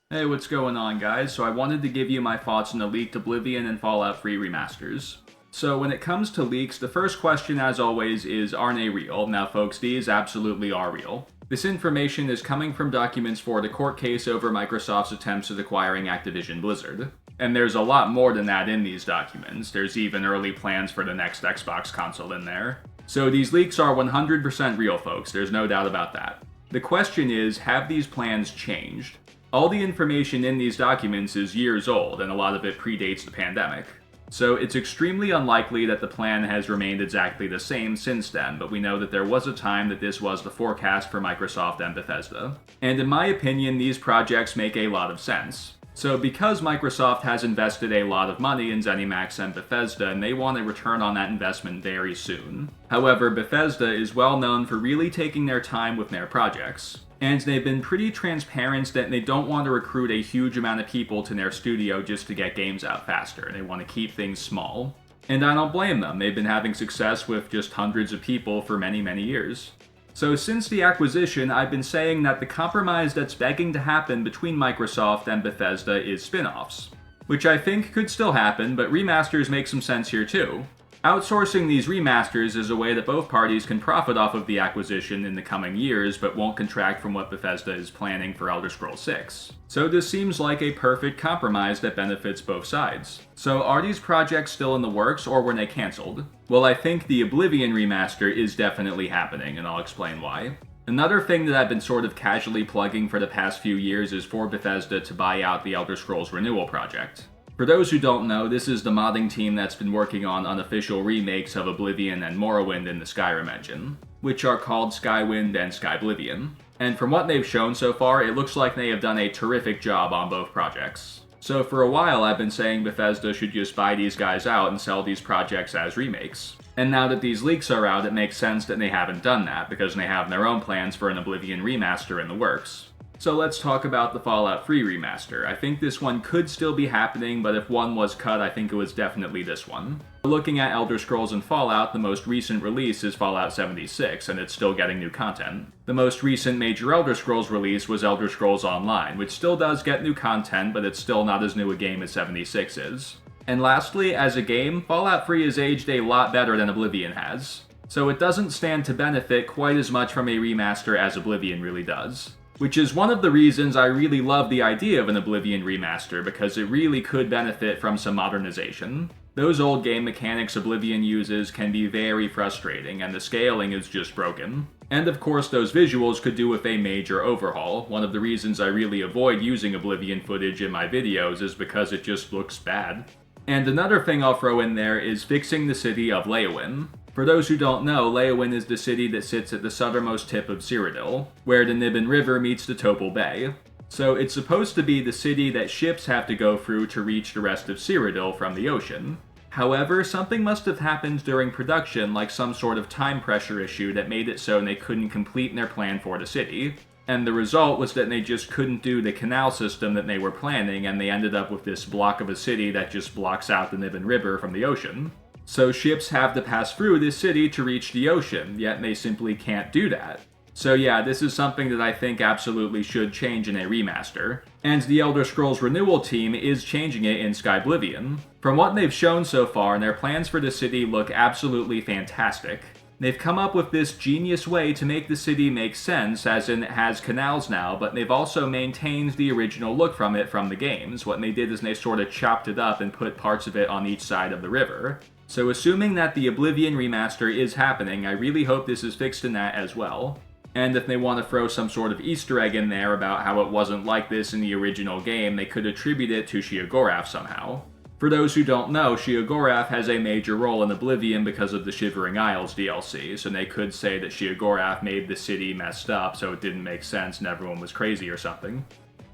Hey, what's going on, guys? So I wanted to give you my thoughts on the leaked Oblivion and Fallout 3 remasters. So when it comes to leaks, the first question, as always, is are they real? Now, folks, these absolutely are real. This information is coming from documents for the court case over Microsoft's attempts at acquiring Activision Blizzard. And there's a lot more than that in these documents. There's even early plans for the next Xbox console in there. So these leaks are 100% real, folks. There's no doubt about that. The question is, have these plans changed? All the information in these documents is years old, and a lot of it predates the pandemic. So it's extremely unlikely that the plan has remained exactly the same since then, but we know that there was a time that this was the forecast for Microsoft and Bethesda. And in my opinion, these projects make a lot of sense. So because Microsoft has invested a lot of money in ZeniMax and Bethesda, and they want a return on that investment very soon. However, Bethesda is well known for really taking their time with their projects. And they've been pretty transparent that they don't want to recruit a huge amount of people to their studio just to get games out faster. They want to keep things small. And I don't blame them. They've been having success with just hundreds of people for many, many years. So since the acquisition, I've been saying that the compromise that's begging to happen between Microsoft and Bethesda is spin-offs. Which I think could still happen, but remasters make some sense here too. Outsourcing these remasters is a way that both parties can profit off of the acquisition in the coming years, but won't contract from what Bethesda is planning for Elder Scrolls 6. So this seems like a perfect compromise that benefits both sides. So are these projects still in the works, or were they cancelled? Well, I think the Oblivion remaster is definitely happening, and I'll explain why. Another thing that I've been sort of casually plugging for the past few years is for Bethesda to buy out the Elder Scrolls Renewal project. For those who don't know, this is the modding team that's been working on unofficial remakes of Oblivion and Morrowind in the Skyrim engine, which are called Skywind and Skyblivion. And from what they've shown so far, it looks like they have done a terrific job on both projects. So for a while I've been saying Bethesda should just buy these guys out and sell these projects as remakes. And now that these leaks are out, it makes sense that they haven't done that, because they have their own plans for an Oblivion remaster in the works. So let's talk about the Fallout 3 remaster. I think this one could still be happening, but if one was cut, I think it was definitely this one. Looking at Elder Scrolls and Fallout, the most recent release is Fallout 76, and it's still getting new content. The most recent major Elder Scrolls release was Elder Scrolls Online, which still does get new content, but it's still not as new a game as 76 is. And lastly, as a game, Fallout 3 has aged a lot better than Oblivion has. So it doesn't stand to benefit quite as much from a remaster as Oblivion really does. Which is one of the reasons I really love the idea of an Oblivion remaster, because it really could benefit from some modernization. Those old game mechanics Oblivion uses can be very frustrating, and the scaling is just broken. And of course those visuals could do with a major overhaul. One of the reasons I really avoid using Oblivion footage in my videos is because it just looks bad. And another thing I'll throw in there is fixing the city of Leyawiin. For those who don't know, Leyawiin is the city that sits at the southernmost tip of Cyrodiil, where the Niben River meets the Topal Bay. So it's supposed to be the city that ships have to go through to reach the rest of Cyrodiil from the ocean. However, something must have happened during production, like some sort of time pressure issue that made it so they couldn't complete their plan for the city. And the result was that they just couldn't do the canal system that they were planning, and they ended up with this block of a city that just blocks out the Niben River from the ocean. So ships have to pass through this city to reach the ocean, yet they simply can't do that. So yeah, this is something that I think absolutely should change in a remaster. And the Elder Scrolls Renewal team is changing it in Skyblivion. From what they've shown so far, their plans for the city look absolutely fantastic. They've come up with this genius way to make the city make sense, as in it has canals now, but they've also maintained the original look from it from the games. What they did is they sort of chopped it up and put parts of it on each side of the river. So assuming that the Oblivion remaster is happening, I really hope this is fixed in that as well. And if they want to throw some sort of Easter egg in there about how it wasn't like this in the original game, they could attribute it to Sheogorath somehow. For those who don't know, Sheogorath has a major role in Oblivion because of the Shivering Isles DLC, so they could say that Sheogorath made the city messed up so it didn't make sense and everyone was crazy or something.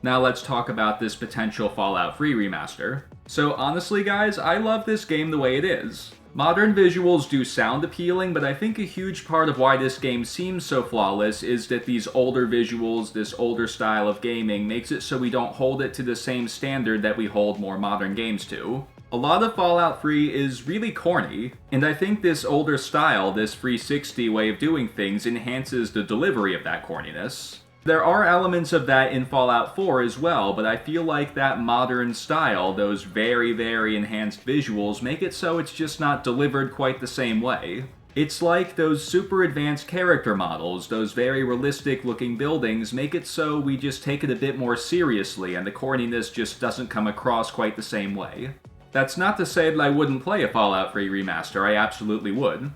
Now let's talk about this potential Fallout 3 remaster. So honestly guys, I love this game the way it is. Modern visuals do sound appealing, but I think a huge part of why this game seems so flawless is that these older visuals, this older style of gaming, makes it so we don't hold it to the same standard that we hold more modern games to. A lot of Fallout 3 is really corny, and I think this older style, this 360 way of doing things, enhances the delivery of that corniness. There are elements of that in Fallout 4 as well, but I feel like that modern style, those very, very enhanced visuals, make it so it's just not delivered quite the same way. It's like those super advanced character models, those very realistic looking buildings, make it so we just take it a bit more seriously and the corniness just doesn't come across quite the same way. That's not to say that I wouldn't play a Fallout 3 remaster, I absolutely would.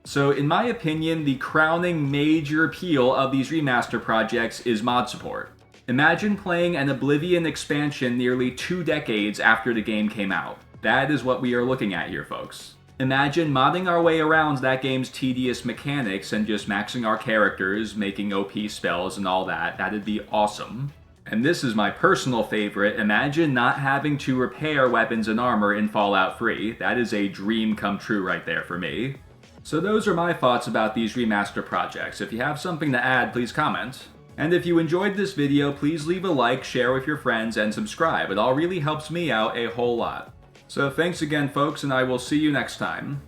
So in my opinion, the crowning major appeal of these remaster projects is mod support. Imagine playing an Oblivion expansion nearly 2 decades after the game came out. That is what we are looking at here, folks. Imagine modding our way around that game's tedious mechanics and just maxing our characters, making OP spells and all that. That'd be awesome. And this is my personal favorite, imagine not having to repair weapons and armor in Fallout 3. That is a dream come true right there for me. So those are my thoughts about these remaster projects. If you have something to add, please comment. And if you enjoyed this video, please leave a like, share with your friends, and subscribe. It all really helps me out a whole lot. So thanks again, folks, and I will see you next time.